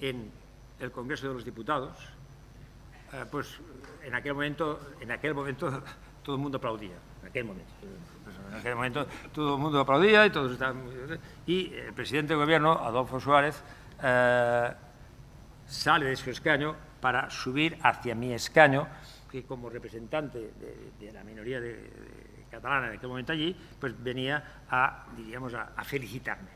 en el Congreso de los Diputados, pues en aquel momento todo el mundo aplaudía. En aquel momento todo el mundo aplaudía y todos estaban y el presidente del Gobierno, Adolfo Suárez, sale de su escaño para subir hacia mi escaño, que como representante de la minoría catalana en aquel momento allí, pues venía a felicitarme.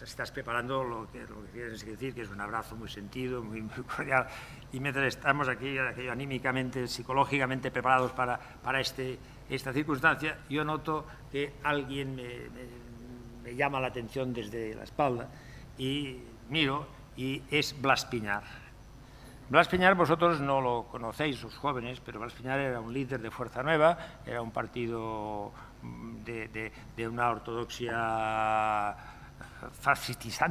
Estás preparando lo que quieres decir, que es un abrazo muy sentido, muy cordial, y mientras estamos aquí anímicamente, psicológicamente preparados para esta circunstancia, yo noto que alguien me llama la atención desde la espalda y miro, y es Blas Piñar. Blas Piñar, vosotros no lo conocéis, los jóvenes, pero Blas Piñar era un líder de Fuerza Nueva, era un partido de una ortodoxia fascista,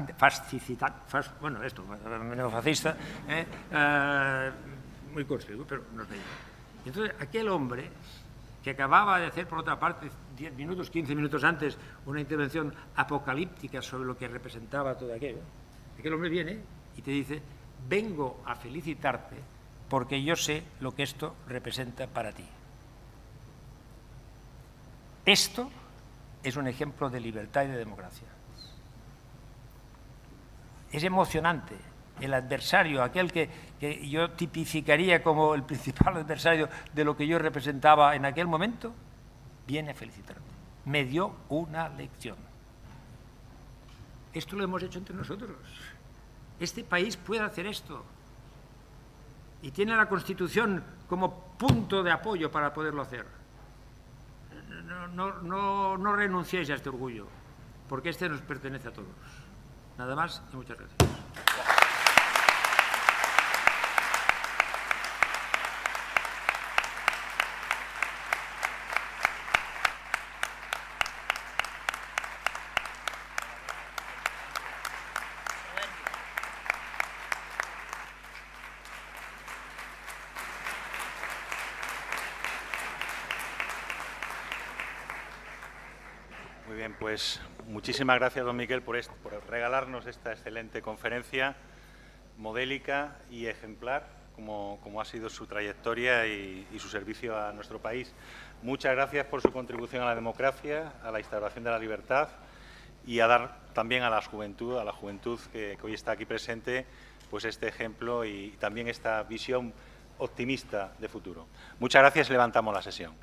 muy construido, pero nos veía. Entonces, aquel hombre que acababa de hacer, por otra parte, 10 minutos, 15 minutos antes, una intervención apocalíptica sobre lo que representaba todo aquello, aquel hombre viene y te dice: vengo a felicitarte porque yo sé lo que esto representa para ti. Esto es un ejemplo de libertad y de democracia. Es emocionante. El adversario, aquel que yo tipificaría como el principal adversario de lo que yo representaba en aquel momento, viene a felicitarme. Me dio una lección. Esto lo hemos hecho entre nosotros. Este país puede hacer esto. Y tiene la Constitución como punto de apoyo para poderlo hacer. No renunciéis a este orgullo, porque este nos pertenece a todos. Nada más y muchas gracias. Muy bien, pues muchísimas gracias, don Miquel, por regalarnos esta excelente conferencia modélica y ejemplar, como ha sido su trayectoria y su servicio a nuestro país. Muchas gracias por su contribución a la democracia, a la instauración de la libertad y a dar también a la juventud que hoy está aquí presente, pues este ejemplo y también esta visión optimista de futuro. Muchas gracias y levantamos la sesión.